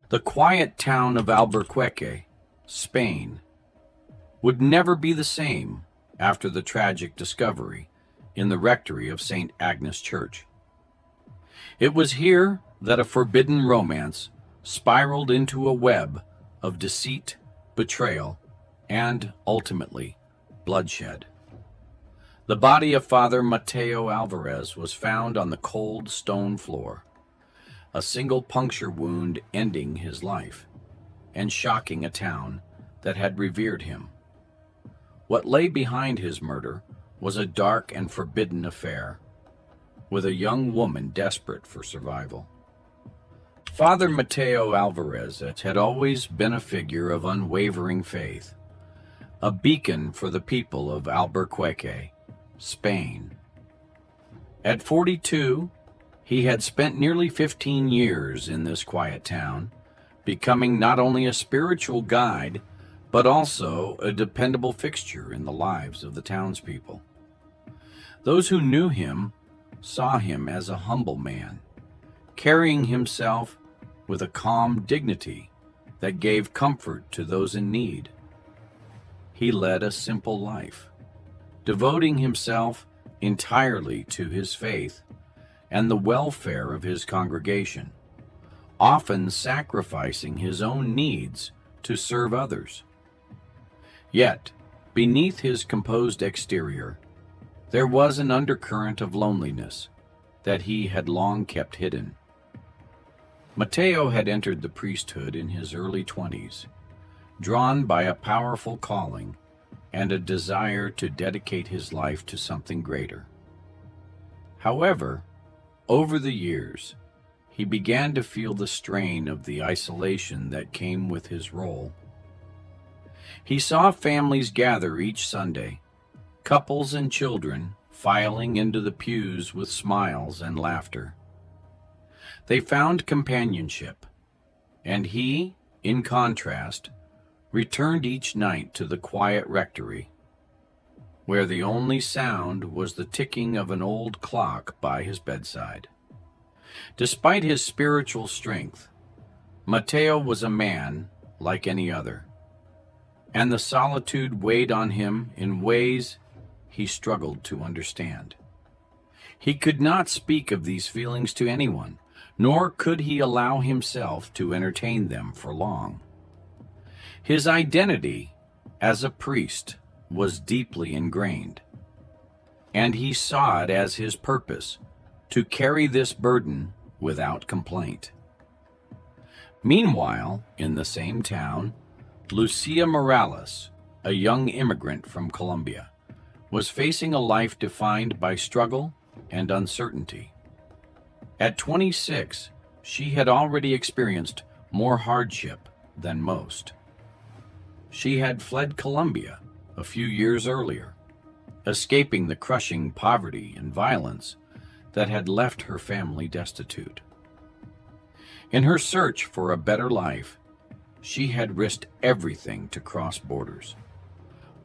The quiet town of Albuquerque, Spain, would never be the same after the tragic discovery in the rectory of St. Agnes Church. It was here that a forbidden romance spiraled into a web of deceit, betrayal, and, ultimately, bloodshed. The body of Father Mateo Alvarez was found on the cold stone floor, a single puncture wound ending his life, and shocking a town that had revered him. What lay behind his murder was a dark and forbidden affair, with a young woman desperate for survival. Father Mateo Alvarez had always been a figure of unwavering faith, a beacon for the people of Albuquerque, Spain. At 42, he had spent nearly 15 years in this quiet town, becoming not only a spiritual guide, but also a dependable fixture in the lives of the townspeople. Those who knew him saw him as a humble man, carrying himself with a calm dignity that gave comfort to those in need. He led a simple life, devoting himself entirely to his faith and the welfare of his congregation, often sacrificing his own needs to serve others. Yet, beneath his composed exterior, there was an undercurrent of loneliness that he had long kept hidden. Mateo had entered the priesthood in his early 20s, drawn by a powerful calling and a desire to dedicate his life to something greater. However, over the years, he began to feel the strain of the isolation that came with his role. He saw families gather each Sunday, couples and children filing into the pews with smiles and laughter. They found companionship, and he, in contrast, returned each night to the quiet rectory, where the only sound was the ticking of an old clock by his bedside. Despite his spiritual strength, Mateo was a man like any other, and the solitude weighed on him in ways he struggled to understand. He could not speak of these feelings to anyone, nor could he allow himself to entertain them for long. His identity as a priest was deeply ingrained, and he saw it as his purpose to carry this burden without complaint. Meanwhile, in the same town, Lucia Morales, a young immigrant from Colombia, was facing a life defined by struggle and uncertainty. At 26, she had already experienced more hardship than most. She had fled Colombia a few years earlier, escaping the crushing poverty and violence that had left her family destitute. In her search for a better life, she had risked everything to cross borders,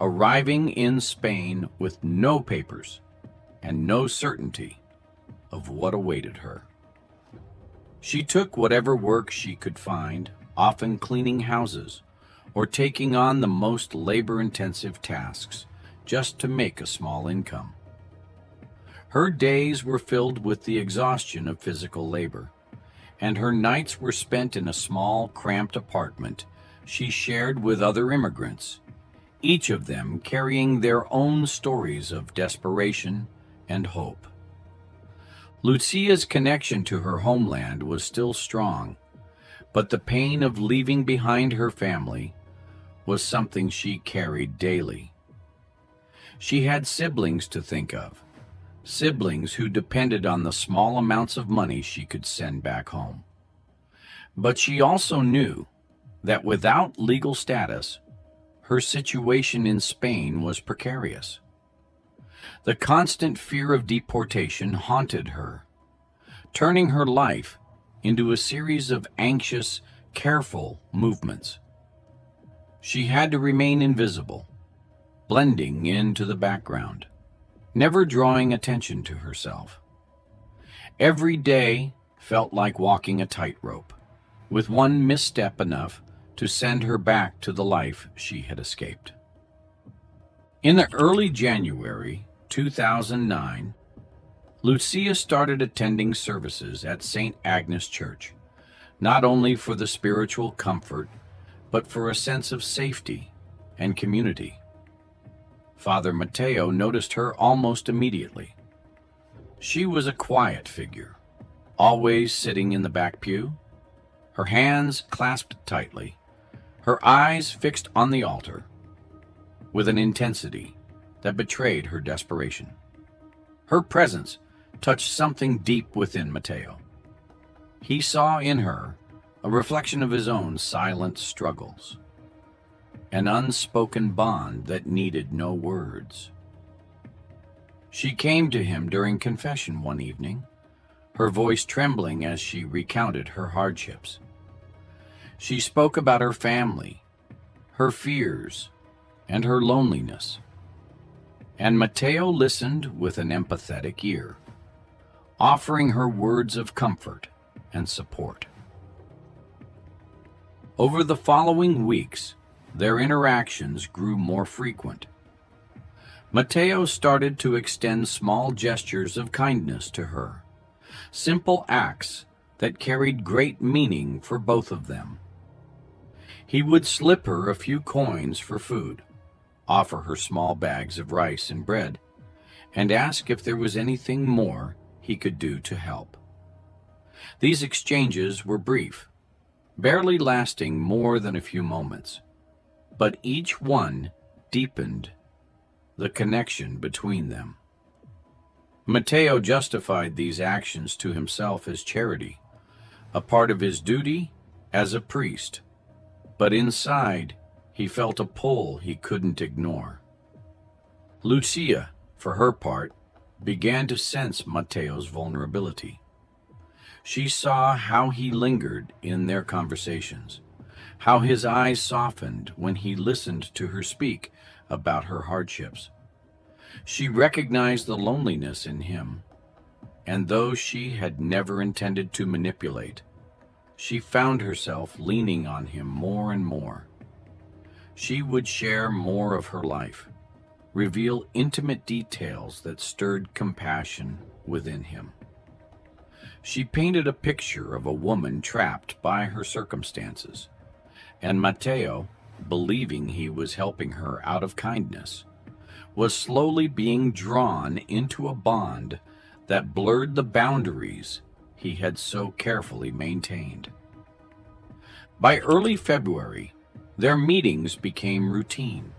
arriving in Spain with no papers and no certainty of what awaited her. She took whatever work she could find, often cleaning houses or taking on the most labor-intensive tasks just to make a small income. Her days were filled with the exhaustion of physical labor, and her nights were spent in a small, cramped apartment she shared with other immigrants, each of them carrying their own stories of desperation and hope. Lucia's connection to her homeland was still strong, but the pain of leaving behind her family was something she carried daily. She had siblings to think of, siblings who depended on the small amounts of money she could send back home. But she also knew that without legal status, her situation in Spain was precarious. The constant fear of deportation haunted her, turning her life into a series of anxious, careful movements. She had to remain invisible, blending into the background, never drawing attention to herself. Every day felt like walking a tightrope, with one misstep enough to send her back to the life she had escaped. In the early January 2009, Lucia started attending services at St. Agnes Church, not only for the spiritual comfort, but for a sense of safety and community. Father Mateo noticed her almost immediately. She was a quiet figure, always sitting in the back pew, her hands clasped tightly, her eyes fixed on the altar, with an intensity that betrayed her desperation. Her presence touched something deep within Mateo. He saw in her a reflection of his own silent struggles, an unspoken bond that needed no words. She came to him during confession one evening, her voice trembling as she recounted her hardships. She spoke about her family, her fears, and her loneliness. And Mateo listened with an empathetic ear, offering her words of comfort and support. Over the following weeks, their interactions grew more frequent. Mateo started to extend small gestures of kindness to her, simple acts that carried great meaning for both of them. He would slip her a few coins for food, offer her small bags of rice and bread, and ask if there was anything more he could do to help. These exchanges were brief, barely lasting more than a few moments, but each one deepened the connection between them. Mateo justified these actions to himself as charity, a part of his duty as a priest, but inside he felt a pull he couldn't ignore. Lucia, for her part, began to sense Mateo's vulnerability. She saw how he lingered in their conversations, how his eyes softened when he listened to her speak about her hardships. She recognized the loneliness in him, and though she had never intended to manipulate, she found herself leaning on him more and more. She would share more of her life, reveal intimate details that stirred compassion within him. She painted a picture of a woman trapped by her circumstances, and Mateo, believing he was helping her out of kindness, was slowly being drawn into a bond that blurred the boundaries he had so carefully maintained. By early February, their meetings became routine.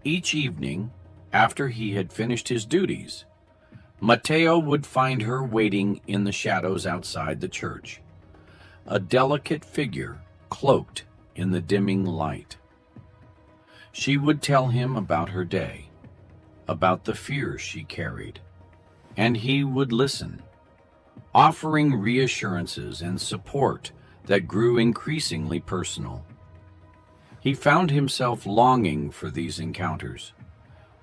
Each evening, after he had finished his duties, Mateo would find her waiting in the shadows outside the church, a delicate figure cloaked in the dimming light. She would tell him about her day, about the fears she carried, and he would listen, offering reassurances and support that grew increasingly personal. He found himself longing for these encounters,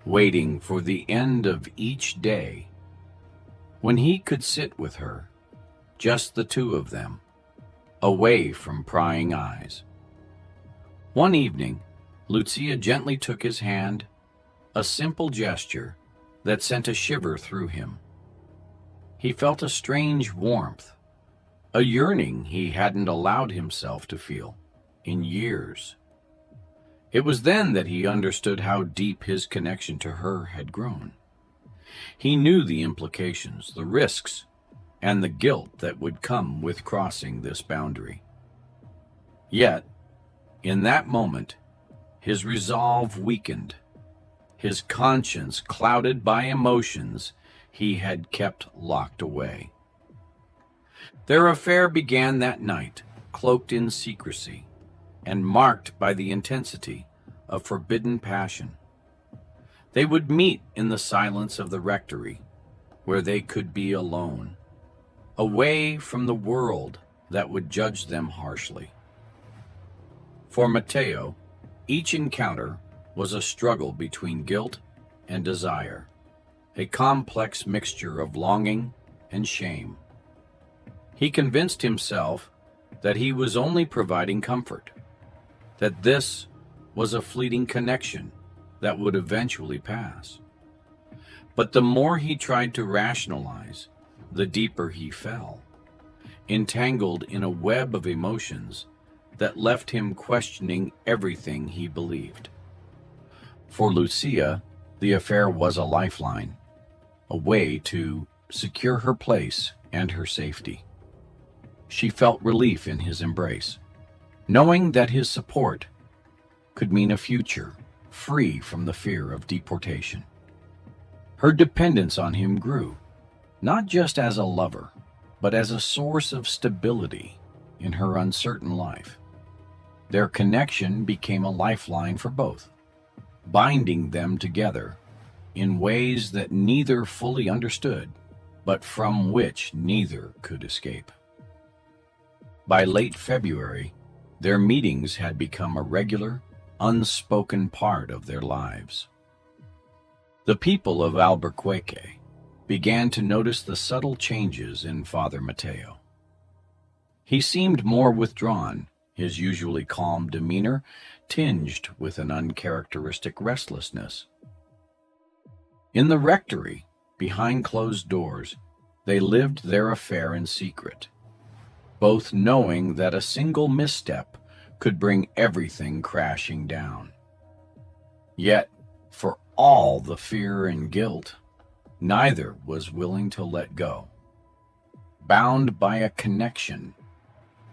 waiting for the end of each day, when he could sit with her, just the two of them, away from prying eyes. One evening, Lucia gently took his hand, a simple gesture that sent a shiver through him. He felt a strange warmth, a yearning he hadn't allowed himself to feel in years. It was then that he understood how deep his connection to her had grown. He knew the implications, the risks, and the guilt that would come with crossing this boundary. Yet, in that moment, his resolve weakened, his conscience clouded by emotions he had kept locked away. Their affair began that night, cloaked in secrecy, and marked by the intensity of forbidden passion. They would meet in the silence of the rectory, where they could be alone, away from the world that would judge them harshly. For Mateo, each encounter was a struggle between guilt and desire, a complex mixture of longing and shame. He convinced himself that he was only providing comfort, that this was a fleeting connection that would eventually pass. But the more he tried to rationalize, the deeper he fell, entangled in a web of emotions that left him questioning everything he believed. For Lucia, the affair was a lifeline, a way to secure her place and her safety. She felt relief in his embrace, knowing that his support could mean a future free from the fear of deportation. Her dependence on him grew, not just as a lover, but as a source of stability in her uncertain life. Their connection became a lifeline for both, binding them together in ways that neither fully understood, but from which neither could escape. By late February, their meetings had become a regular, unspoken part of their lives. The people of Albuquerque began to notice the subtle changes in Father Mateo. He seemed more withdrawn, his usually calm demeanor tinged with an uncharacteristic restlessness. In the rectory, behind closed doors, they lived their affair in secret, both knowing that a single misstep could bring everything crashing down. Yet, for all the fear and guilt, neither was willing to let go, bound by a connection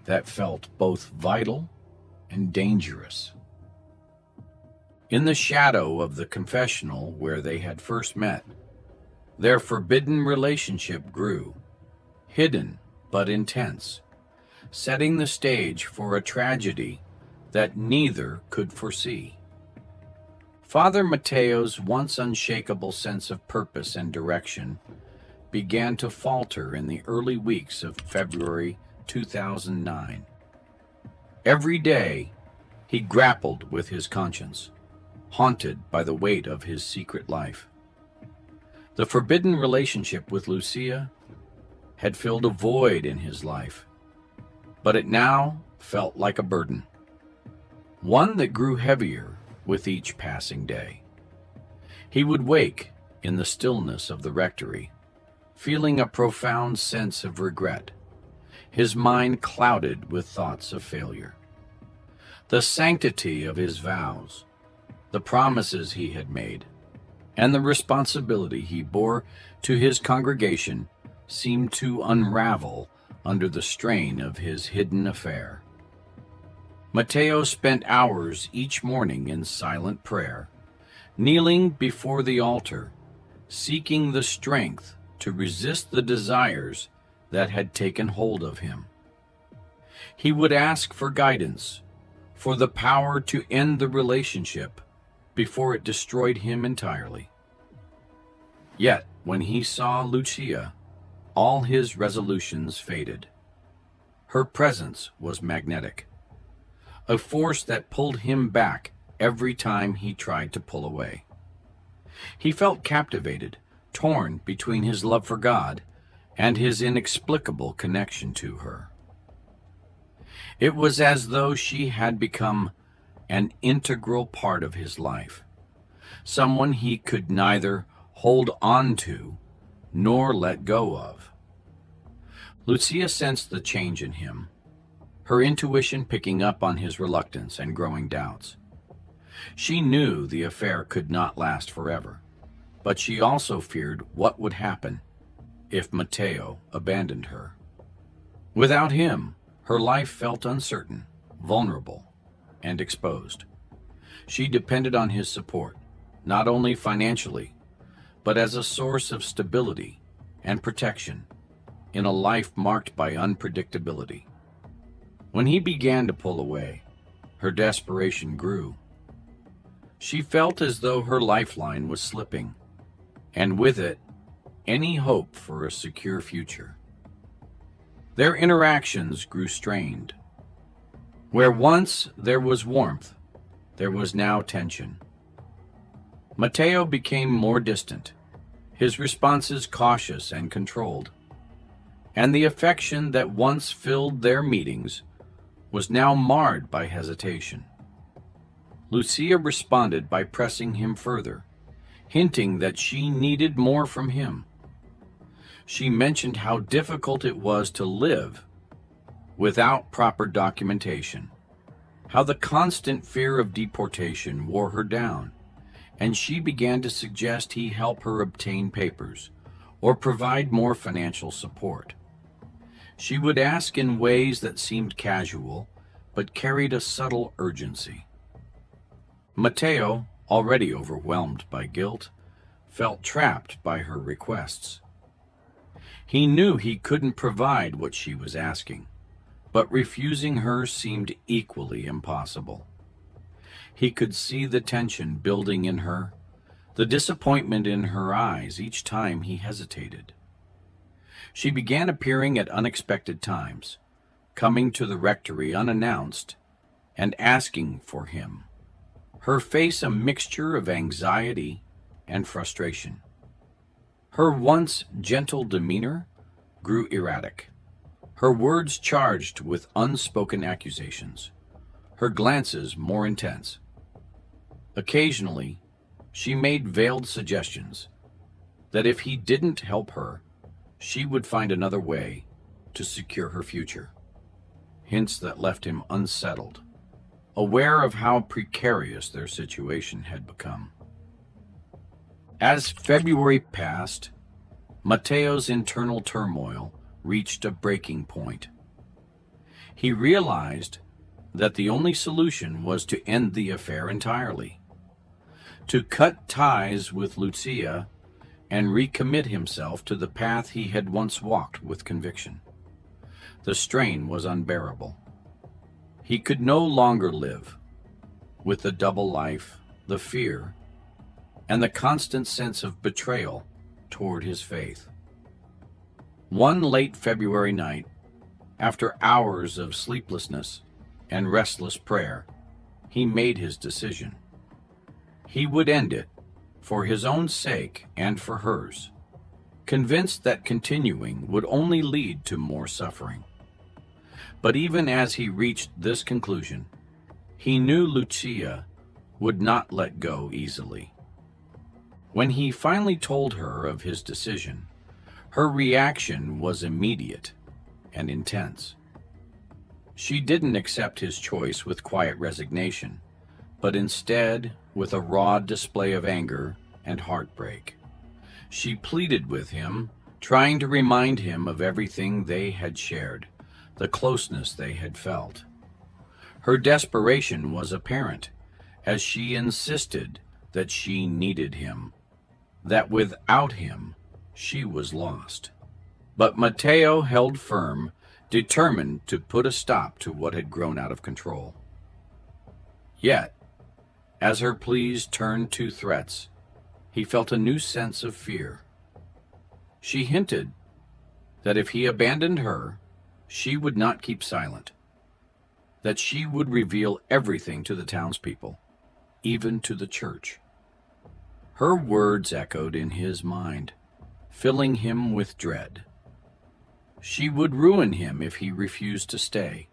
that felt both vital and dangerous. In the shadow of the confessional where they had first met, their forbidden relationship grew, hidden but intense, setting the stage for a tragedy that neither could foresee. Father Mateo's once unshakable sense of purpose and direction began to falter in the early weeks of February 2009. Every day, he grappled with his conscience, haunted by the weight of his secret life. The forbidden relationship with Lucia had filled a void in his life, but it now felt like a burden, one that grew heavier with each passing day. He would wake in the stillness of the rectory, feeling a profound sense of regret, his mind clouded with thoughts of failure. The sanctity of his vows, the promises he had made, and the responsibility he bore to his congregation seemed to unravel under the strain of his hidden affair. Mateo spent hours each morning in silent prayer, kneeling before the altar, seeking the strength to resist the desires that had taken hold of him. He would ask for guidance, for the power to end the relationship before it destroyed him entirely. Yet, when he saw Lucia, all his resolutions faded. Her presence was magnetic, a force that pulled him back every time he tried to pull away. He felt captivated, torn between his love for God and his inexplicable connection to her. It was as though she had become an integral part of his life, someone he could neither hold on to nor let go of. Lucia sensed the change in him, her intuition picking up on his reluctance and growing doubts. She knew the affair could not last forever, but she also feared what would happen if Mateo abandoned her. Without him, her life felt uncertain, vulnerable, and exposed. She depended on his support, not only financially, but as a source of stability and protection in a life marked by unpredictability. When he began to pull away, her desperation grew. She felt as though her lifeline was slipping, and with it, any hope for a secure future. Their interactions grew strained. Where once there was warmth, there was now tension. Mateo became more distant, his responses cautious and controlled. and the affection that once filled their meetings was now marred by hesitation. Lucia responded by pressing him further, hinting that she needed more from him. She mentioned how difficult it was to live without proper documentation, how the constant fear of deportation wore her down, and she began to suggest he help her obtain papers or provide more financial support. She would ask in ways that seemed casual, but carried a subtle urgency. Matteo, already overwhelmed by guilt, felt trapped by her requests. He knew he couldn't provide what she was asking, but refusing her seemed equally impossible. He could see the tension building in her, the disappointment in her eyes each time he hesitated. She began appearing at unexpected times, coming to the rectory unannounced and asking for him, her face a mixture of anxiety and frustration. Her once gentle demeanor grew erratic, her words charged with unspoken accusations, her glances more intense. Occasionally, she made veiled suggestions that if he didn't help her, she would find another way to secure her future. Hints that left him unsettled, aware of how precarious their situation had become. As February passed, Matteo's internal turmoil reached a breaking point. He realized that the only solution was to end the affair entirely, to cut ties with Lucia and recommit himself to the path he had once walked with conviction. The strain was unbearable. He could no longer live with the double life, the fear, and the constant sense of betrayal toward his faith. One late February night, after hours of sleeplessness and restless prayer, he made his decision. He would end it for his own sake and for hers, convinced that continuing would only lead to more suffering. But even as he reached this conclusion, he knew Lucia would not let go easily. When he finally told her of his decision, her reaction was immediate and intense. She didn't accept his choice with quiet resignation, but instead with a raw display of anger and heartbreak. She pleaded with him, trying to remind him of everything they had shared, the closeness they had felt. Her desperation was apparent as she insisted that she needed him, that without him she was lost. But Matteo held firm, determined to put a stop to what had grown out of control. Yet, as her pleas turned to threats, he felt a new sense of fear. She hinted that if he abandoned her, she would not keep silent, that she would reveal everything to the townspeople, even to the church. Her words echoed in his mind, filling him with dread. She would ruin him if he refused to stay,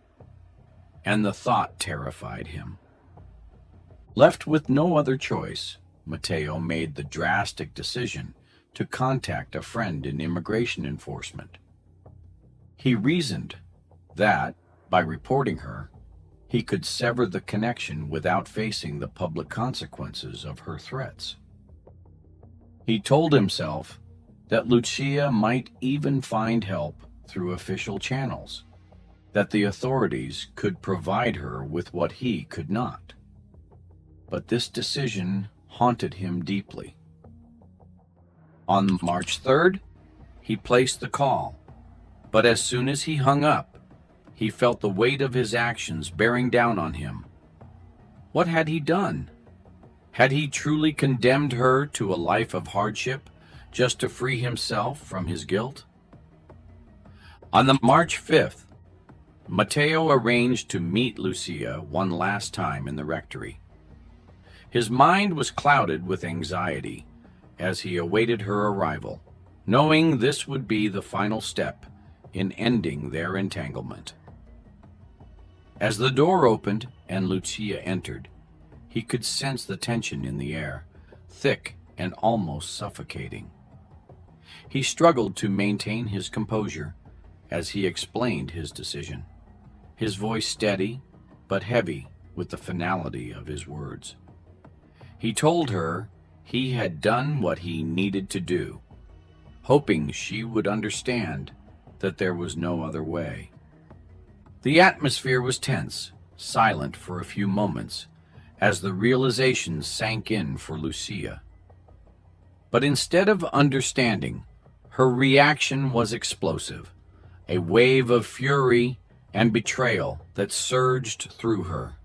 and the thought terrified him. Left with no other choice, Matteo made the drastic decision to contact a friend in immigration enforcement. He reasoned that, by reporting her, he could sever the connection without facing the public consequences of her threats. He told himself that Lucia might even find help through official channels, that the authorities could provide her with what he could not. But this decision haunted him deeply. On March 3rd, he placed the call, but as soon as he hung up, he felt the weight of his actions bearing down on him. What had he done? Had he truly condemned her to a life of hardship just to free himself from his guilt? On the March 5th, Matteo arranged to meet Lucia one last time in the rectory. His mind was clouded with anxiety as he awaited her arrival, knowing this would be the final step in ending their entanglement. As the door opened and Lucia entered, he could sense the tension in the air, thick and almost suffocating. He struggled to maintain his composure as he explained his decision, his voice steady but heavy with the finality of his words. He told her he had done what he needed to do, hoping she would understand that there was no other way. The atmosphere was tense, silent for a few moments, as the realization sank in for Lucia. But instead of understanding, her reaction was explosive, a wave of fury and betrayal that surged through her.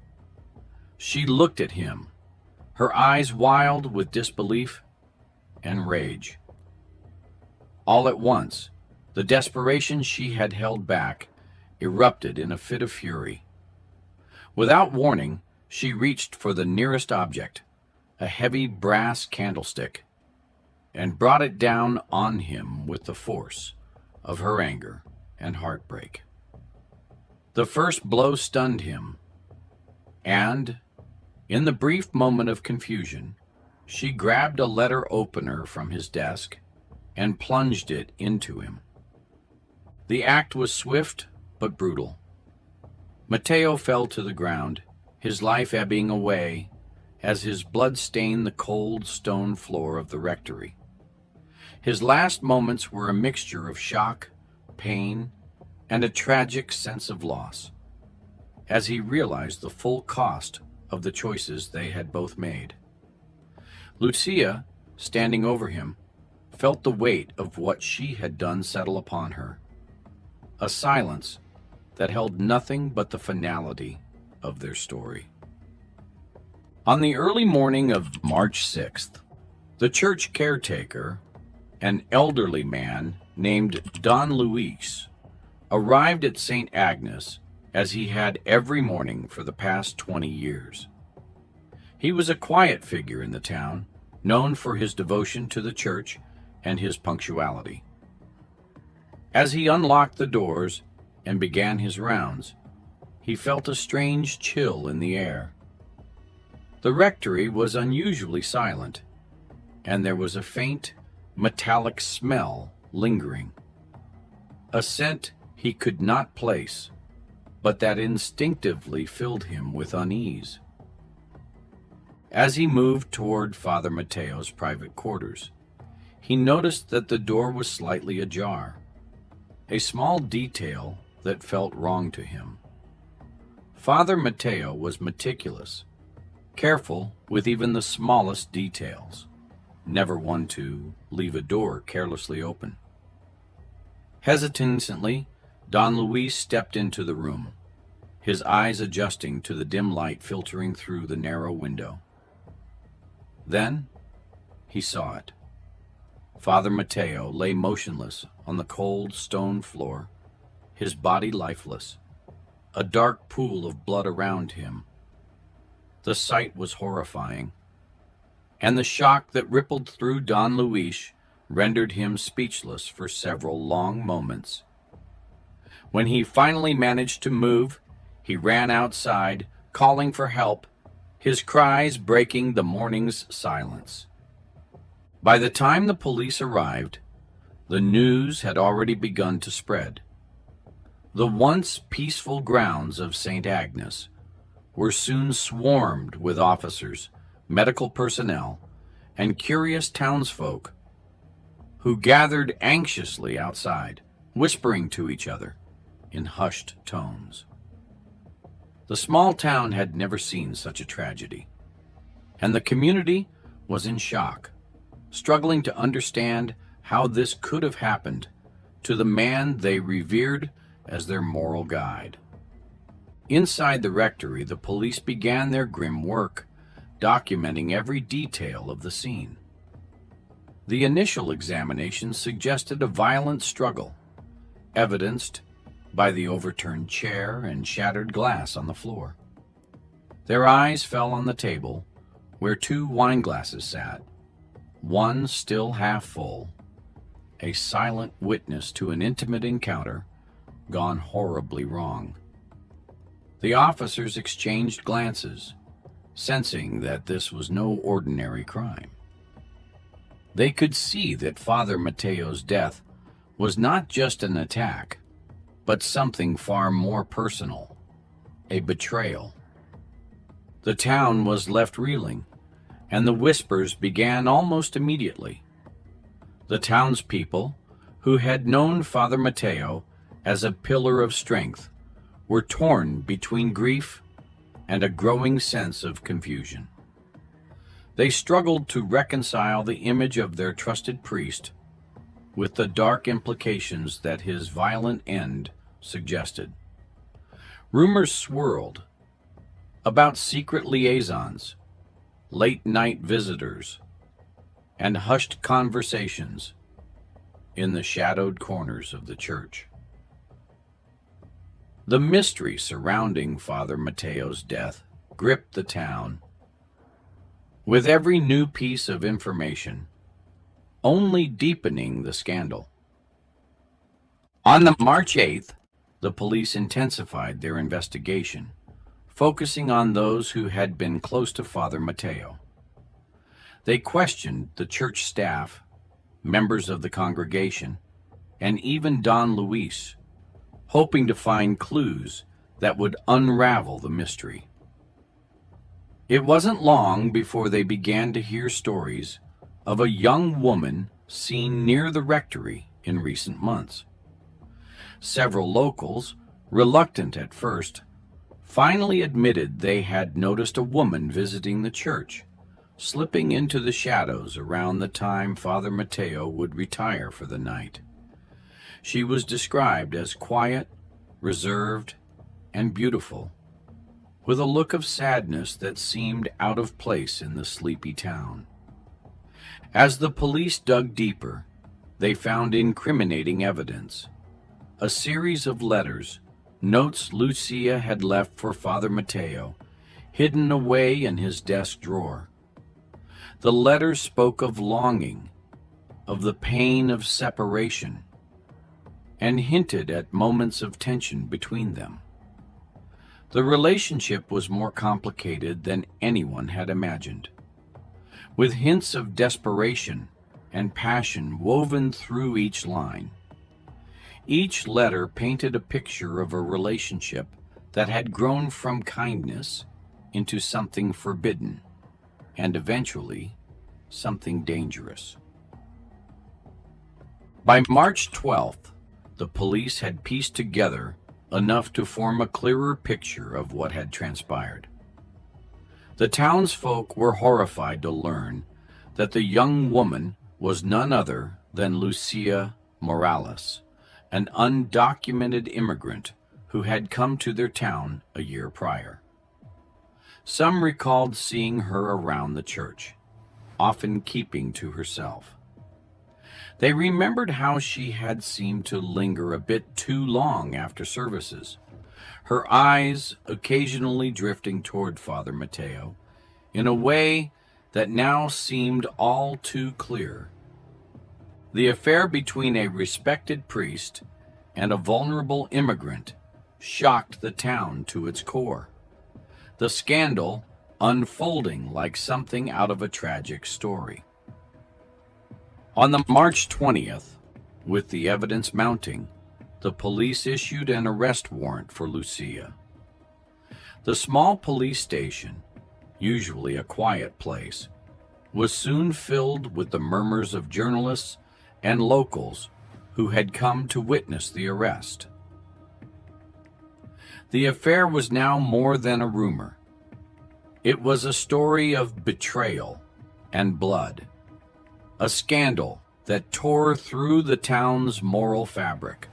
She looked at him, her eyes wild with disbelief and rage. All at once, the desperation she had held back erupted in a fit of fury. Without warning, she reached for the nearest object, a heavy brass candlestick, and brought it down on him with the force of her anger and heartbreak. The first blow stunned him, and, in the brief moment of confusion, she grabbed a letter opener from his desk and plunged it into him. The act was swift but brutal. Matteo fell to the ground, his life ebbing away as his blood stained the cold stone floor of the rectory. His last moments were a mixture of shock, pain, and a tragic sense of loss, as he realized the full cost of the choices they had both made. Lucia, standing over him, felt the weight of what she had done settle upon her, a silence that held nothing but the finality of their story. On the early morning of March 6th, the church caretaker, an elderly man named Don Luis, arrived at St. Agnes as he had every morning for the past 20 years. He was a quiet figure in the town, known for his devotion to the church and his punctuality. As he unlocked the doors and began his rounds, he felt a strange chill in the air. The rectory was unusually silent, and there was a faint, metallic smell lingering, a scent he could not place, but that instinctively filled him with unease. As he moved toward Father Matteo's private quarters, he noticed that the door was slightly ajar, a small detail that felt wrong to him. Father Matteo was meticulous, careful with even the smallest details, never one to leave a door carelessly open. Hesitantly, Don Luis stepped into the room, his eyes adjusting to the dim light filtering through the narrow window. Then he saw it. Father Matteo lay motionless on the cold stone floor, his body lifeless, a dark pool of blood around him. The sight was horrifying, and the shock that rippled through Don Luis rendered him speechless for several long moments. When he finally managed to move, he ran outside, calling for help, his cries breaking the morning's silence. By the time the police arrived, the news had already begun to spread. The once peaceful grounds of St. Agnes were soon swarmed with officers, medical personnel, and curious townsfolk who gathered anxiously outside, whispering to each other in hushed tones. The small town had never seen such a tragedy, and the community was in shock, struggling to understand how this could have happened to the man they revered as their moral guide. Inside the rectory, the police began their grim work, documenting every detail of the scene. The initial examination suggested a violent struggle, evidenced by the overturned chair and shattered glass on the floor. Their eyes fell on the table where 2 wine glasses sat, one still half full, a silent witness to an intimate encounter gone horribly wrong. The officers exchanged glances, sensing that this was no ordinary crime. They could see that Father Mateo's death was not just an attack, but something far more personal, a betrayal. The town was left reeling, and the whispers began almost immediately. The townspeople, who had known Father Mateo as a pillar of strength, were torn between grief and a growing sense of confusion. They struggled to reconcile the image of their trusted priest with the dark implications that his violent end suggested. Rumors swirled about secret liaisons, late-night visitors, and hushed conversations in the shadowed corners of the church. The mystery surrounding Father Mateo's death gripped the town, with every new piece of information only deepening the scandal. On March 8th, the police intensified their investigation, focusing on those who had been close to Father Mateo. They questioned the church staff, members of the congregation, and even Don Luis, hoping to find clues that would unravel the mystery. It wasn't long before they began to hear stories of a young woman seen near the rectory in recent months. Several locals, reluctant at first, finally admitted they had noticed a woman visiting the church, slipping into the shadows around the time Father Mateo would retire for the night. She was described as quiet, reserved, and beautiful, with a look of sadness that seemed out of place in the sleepy town. As the police dug deeper, they found incriminating evidence. A series of letters, notes Lucia had left for Father Mateo, hidden away in his desk drawer. The letters spoke of longing, of the pain of separation, and hinted at moments of tension between them. The relationship was more complicated than anyone had imagined, with hints of desperation and passion woven through each line. Each letter painted a picture of a relationship that had grown from kindness into something forbidden, and eventually something dangerous. By March 12th, the police had pieced together enough to form a clearer picture of what had transpired. The townsfolk were horrified to learn that the young woman was none other than Lucia Morales, an undocumented immigrant who had come to their town a year prior. Some recalled seeing her around the church, often keeping to herself. They remembered how she had seemed to linger a bit too long after services, her eyes occasionally drifting toward Father Mateo in a way that now seemed all too clear. The affair between a respected priest and a vulnerable immigrant shocked the town to its core, the scandal unfolding like something out of a tragic story. On March 20th, with the evidence mounting, the police issued an arrest warrant for Lucia. The small police station, usually a quiet place, was soon filled with the murmurs of journalists and locals who had come to witness the arrest. The affair was now more than a rumor. It was a story of betrayal and blood, a scandal that tore through the town's moral fabric.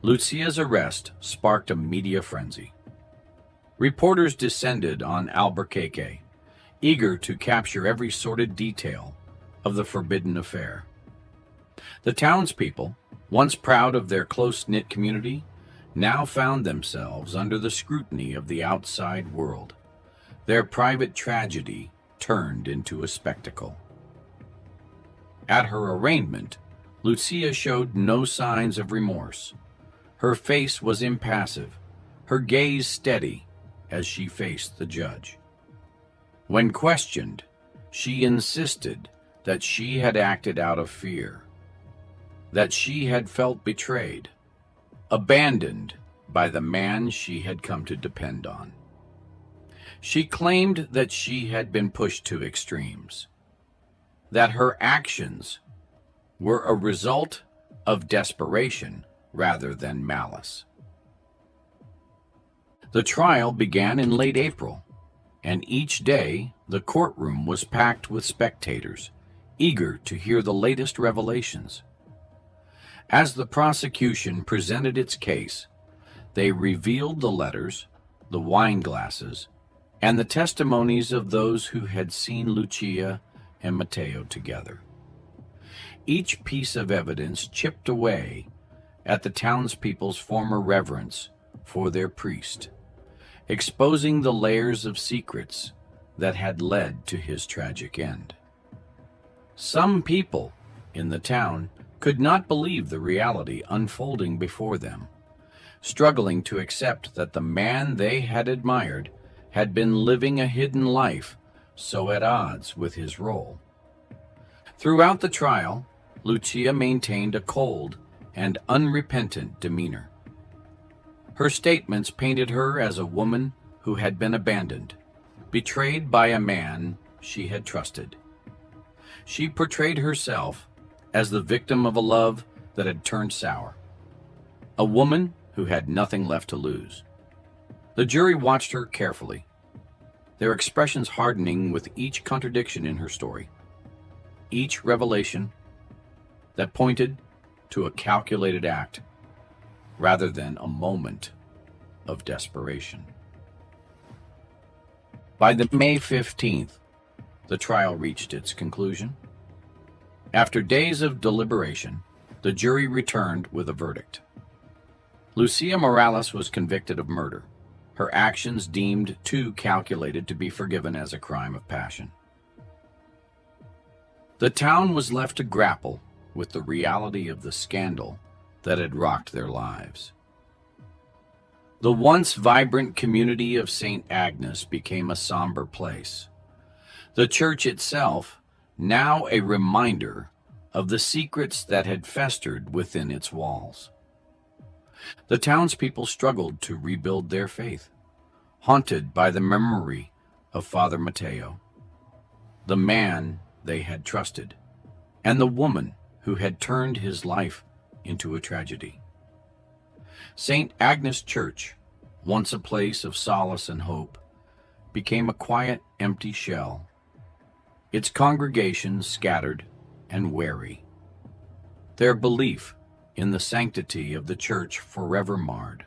Lucia's arrest sparked a media frenzy. Reporters descended on Albuquerque, eager to capture every sordid detail of the forbidden affair. The townspeople, once proud of their close-knit community, now found themselves under the scrutiny of the outside world. Their private tragedy turned into a spectacle. At her arraignment, Lucia showed no signs of remorse. Her face was impassive, her gaze steady as she faced the judge. When questioned, she insisted that she had acted out of fear, that she had felt betrayed, abandoned by the man she had come to depend on. She claimed that she had been pushed to extremes, that her actions were a result of desperation rather than malice. The trial began in late April, and each day the courtroom was packed with spectators, eager to hear the latest revelations. As the prosecution presented its case, they revealed the letters, the wine glasses, and the testimonies of those who had seen Lucia and Matteo together. Each piece of evidence chipped away at the townspeople's former reverence for their priest, exposing the layers of secrets that had led to his tragic end. Some people in the town could not believe the reality unfolding before them, struggling to accept that the man they had admired had been living a hidden life so at odds with his role. Throughout the trial, Lucia maintained a cold and unrepentant demeanor. Her statements painted her as a woman who had been abandoned, betrayed by a man she had trusted. She portrayed herself as the victim of a love that had turned sour, a woman who had nothing left to lose. The jury watched her carefully, their expressions hardening with each contradiction in her story, each revelation that pointed to a calculated act rather than a moment of desperation. By the May 15th, the trial reached its conclusion. After days of deliberation, the jury returned with a verdict. Lucia Morales was convicted of murder, her actions deemed too calculated to be forgiven as a crime of passion. The town was left to grapple with the reality of the scandal that had rocked their lives. The once vibrant community of St. Agnes became a somber place. The church itself, now a reminder of the secrets that had festered within its walls. The townspeople struggled to rebuild their faith, haunted by the memory of Father Matteo, the man they had trusted, and the woman who had turned his life into a tragedy. St. Agnes Church, once a place of solace and hope, became a quiet, empty shell, its congregation scattered and wary, their belief in the sanctity of the church forever marred.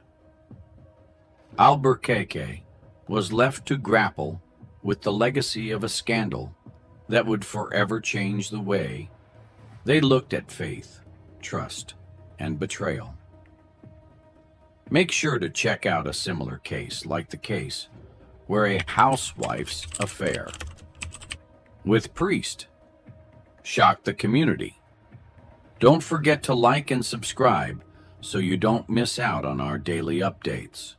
Albuquerque was left to grapple with the legacy of a scandal that would forever change the way they looked at faith, trust, and betrayal. Make sure to check out a similar case like the case where a housewife's affair with priest shocked the community. Don't forget to like and subscribe so you don't miss out on our daily updates.